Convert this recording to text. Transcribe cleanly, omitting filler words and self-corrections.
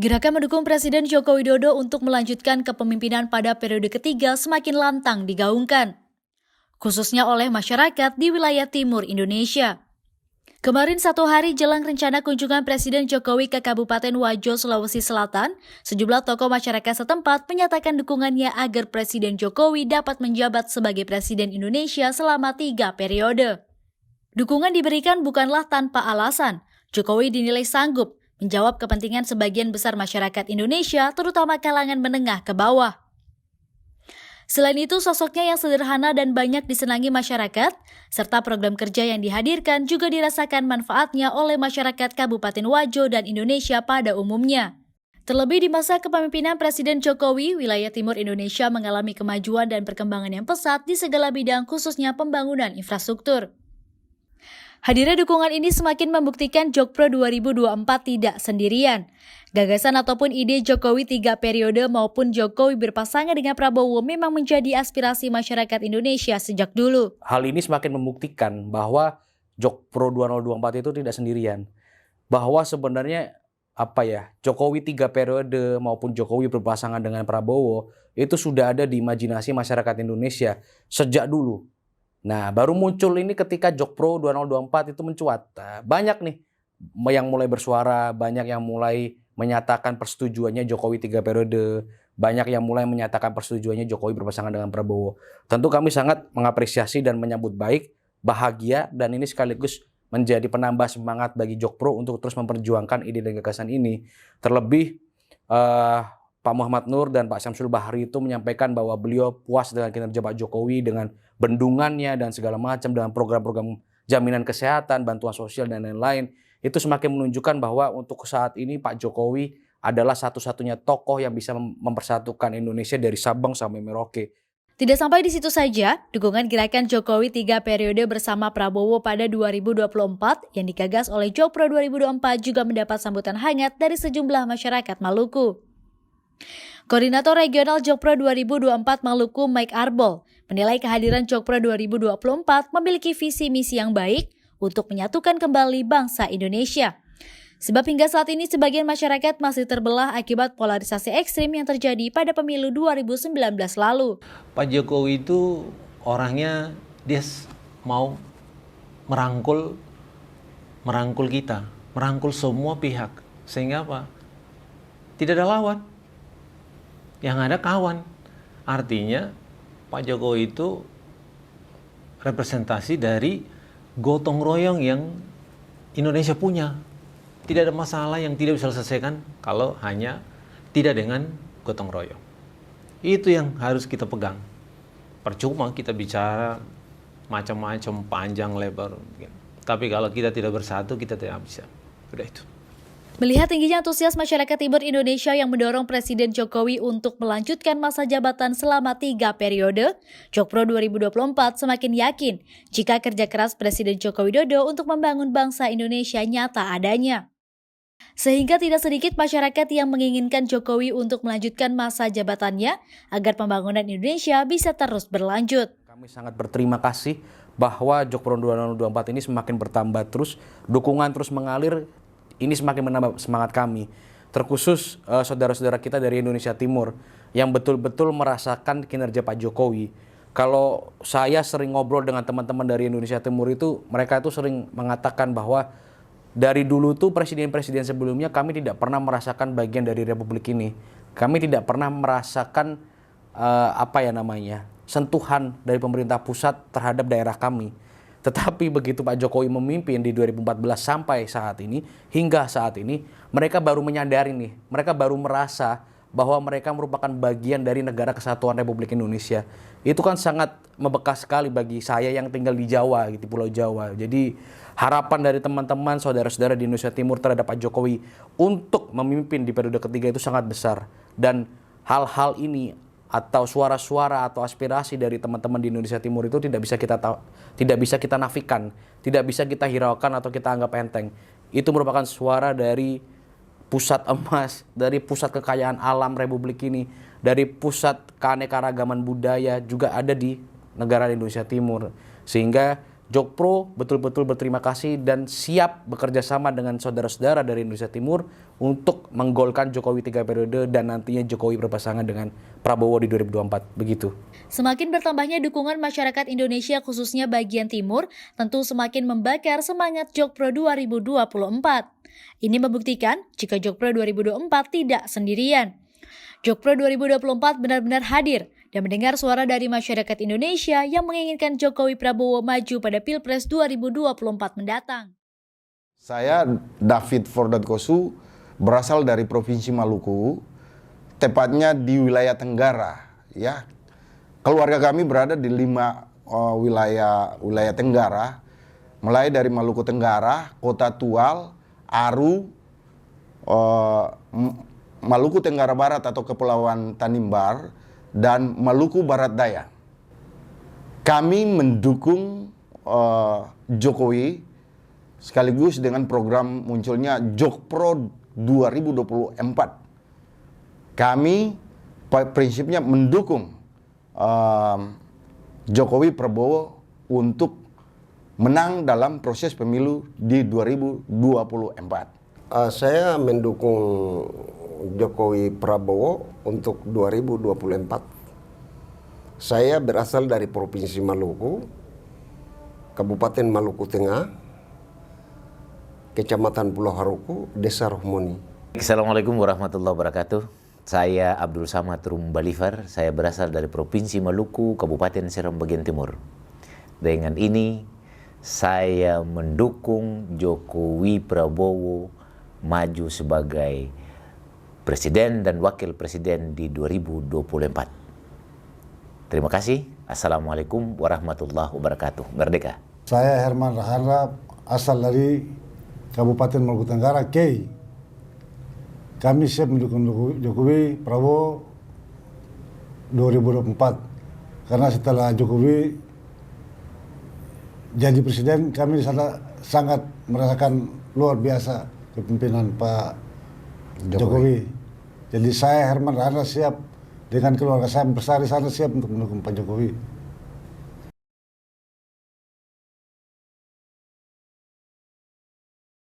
Gerakan mendukung Presiden Joko Widodo untuk melanjutkan kepemimpinan pada periode ketiga semakin lantang digaungkan, khususnya oleh masyarakat di wilayah timur Indonesia. Kemarin satu hari jelang rencana kunjungan Presiden Jokowi ke Kabupaten Wajo, Sulawesi Selatan, sejumlah tokoh masyarakat setempat menyatakan dukungannya agar Presiden Jokowi dapat menjabat sebagai Presiden Indonesia selama 3 periode. Dukungan diberikan bukanlah tanpa alasan. Jokowi dinilai sanggup menjawab kepentingan sebagian besar masyarakat Indonesia, terutama kalangan menengah ke bawah. Selain itu, sosoknya yang sederhana dan banyak disenangi masyarakat, serta program kerja yang dihadirkan juga dirasakan manfaatnya oleh masyarakat Kabupaten Wajo dan Indonesia pada umumnya. Terlebih di masa kepemimpinan Presiden Jokowi, wilayah timur Indonesia mengalami kemajuan dan perkembangan yang pesat di segala bidang, khususnya pembangunan infrastruktur. Hadirnya dukungan ini semakin membuktikan Jokpro 2024 tidak sendirian. Gagasan ataupun ide Jokowi 3 periode maupun Jokowi berpasangan dengan Prabowo memang menjadi aspirasi masyarakat Indonesia sejak dulu. Hal ini semakin membuktikan bahwa Jokpro 2024 itu tidak sendirian. Bahwa sebenarnya Jokowi 3 periode maupun Jokowi berpasangan dengan Prabowo itu sudah ada di imajinasi masyarakat Indonesia sejak dulu. Nah, baru muncul ini ketika Jokpro 2024 itu mencuat. Banyak nih yang mulai bersuara, banyak yang mulai menyatakan persetujuannya Jokowi 3 periode, banyak yang mulai menyatakan persetujuannya Jokowi berpasangan dengan Prabowo. Tentu kami sangat mengapresiasi dan menyambut baik, bahagia, dan ini sekaligus menjadi penambah semangat bagi Jokpro untuk terus memperjuangkan ide dan gagasan ini. Terlebih, Pak Muhammad Nur dan Pak Syamsul Bahri itu menyampaikan bahwa beliau puas dengan kinerja Pak Jokowi, dengan bendungannya dan segala macam, dengan program-program jaminan kesehatan, bantuan sosial, dan lain-lain. Itu semakin menunjukkan bahwa untuk saat ini Pak Jokowi adalah satu-satunya tokoh yang bisa mempersatukan Indonesia dari Sabang sampai Merauke. Tidak sampai di situ saja, dukungan gerakan Jokowi 3 periode bersama Prabowo pada 2024 yang digagas oleh Jokpro 2024 juga mendapat sambutan hangat dari sejumlah masyarakat Maluku. Koordinator Regional Jokpro 2024 Maluku, Mike Arbol, menilai kehadiran Jokpro 2024 memiliki visi misi yang baik untuk menyatukan kembali bangsa Indonesia. Sebab hingga saat ini sebagian masyarakat masih terbelah akibat polarisasi ekstrim yang terjadi pada pemilu 2019 lalu. Pak Jokowi itu orangnya dia mau merangkul kita, merangkul semua pihak. Sehingga apa? Tidak ada lawan. Yang ada kawan. Artinya Pak Jokowi itu representasi dari gotong royong yang Indonesia punya. Tidak ada masalah yang tidak bisa diselesaikan kalau hanya tidak dengan gotong royong. Itu yang harus kita pegang. Percuma kita bicara macam-macam panjang lebar. Tapi kalau kita tidak bersatu, kita tidak bisa. Udah itu. Melihat tingginya antusias masyarakat timur Indonesia yang mendorong Presiden Jokowi untuk melanjutkan masa jabatan selama 3 periode, Jokpro 2024 semakin yakin jika kerja keras Presiden Joko Widodo untuk membangun bangsa Indonesia nyata adanya. Sehingga tidak sedikit masyarakat yang menginginkan Jokowi untuk melanjutkan masa jabatannya agar pembangunan Indonesia bisa terus berlanjut. Kami sangat berterima kasih bahwa Jokpro 2024 ini semakin bertambah terus, dukungan terus mengalir. Ini semakin menambah semangat kami, terkhusus saudara-saudara kita dari Indonesia Timur yang betul-betul merasakan kinerja Pak Jokowi. Kalau saya sering ngobrol dengan teman-teman dari Indonesia Timur itu, mereka itu sering mengatakan bahwa dari dulu tuh presiden-presiden sebelumnya kami tidak pernah merasakan bagian dari republik ini. Kami tidak pernah merasakan sentuhan dari pemerintah pusat terhadap daerah kami. Tetapi begitu Pak Jokowi memimpin di 2014 sampai saat ini, hingga saat ini, mereka baru menyadari nih, mereka baru merasa bahwa mereka merupakan bagian dari negara kesatuan Republik Indonesia. Itu kan sangat membekas sekali bagi saya yang tinggal di Jawa, di Pulau Jawa. Jadi harapan dari teman-teman, saudara-saudara di Indonesia Timur terhadap Pak Jokowi untuk memimpin di periode ketiga itu sangat besar. Dan hal-hal ini atau suara-suara atau aspirasi dari teman-teman di Indonesia Timur itu tidak bisa kita nafikan, tidak bisa kita hiraukan atau kita anggap enteng. Itu merupakan suara dari pusat emas, dari pusat kekayaan alam Republik ini, dari pusat keanekaragaman budaya juga ada di negara Indonesia Timur. Sehingga Jokpro betul-betul berterima kasih dan siap bekerja sama dengan saudara-saudara dari Indonesia Timur untuk menggolkan Jokowi 3 periode dan nantinya Jokowi berpasangan dengan Prabowo di 2024. Begitu. Semakin bertambahnya dukungan masyarakat Indonesia khususnya bagian timur, tentu semakin membakar semangat Jokpro 2024. Ini membuktikan jika Jokpro 2024 tidak sendirian. Jokpro 2024 benar-benar hadir dan mendengar suara dari masyarakat Indonesia yang menginginkan Jokowi Prabowo maju pada Pilpres 2024 mendatang. Saya David Fordadkosu berasal dari Provinsi Maluku, tepatnya di wilayah Tenggara. Ya, keluarga kami berada di 5 wilayah Tenggara, mulai dari Maluku Tenggara, Kota Tual, Aru, Maluku Tenggara Barat atau Kepulauan Tanimbar, dan Maluku Barat Daya. Kami mendukung Jokowi sekaligus dengan program munculnya Jokpro 2024. Kami prinsipnya mendukung Jokowi Prabowo untuk menang dalam proses pemilu di 2024. Saya mendukung Jokowi Prabowo untuk 2024. Saya berasal dari Provinsi Maluku, Kabupaten Maluku Tengah, Kecamatan Pulau Haruku, Desa Rohmoni. Assalamualaikum warahmatullahi wabarakatuh. Saya Abdul Samad Rumbalifar, saya berasal dari Provinsi Maluku, Kabupaten Seram bagian timur. Dengan ini, saya mendukung Jokowi Prabowo maju sebagai Presiden dan Wakil Presiden di 2024. Terima kasih. Assalamualaikum warahmatullahi wabarakatuh. Merdeka. Saya Herman Rahara, asal dari Kabupaten Maluku Tenggara, Kei. Kami siap mendukung Jokowi Prabowo 2024. Karena setelah Jokowi jadi presiden, kami di sana sangat merasakan luar biasa kepemimpinan Pak Jokowi. Jadi saya Herman Rahara siap dengan keluarga saya besar di sana siap untuk mendukung Pak Jokowi.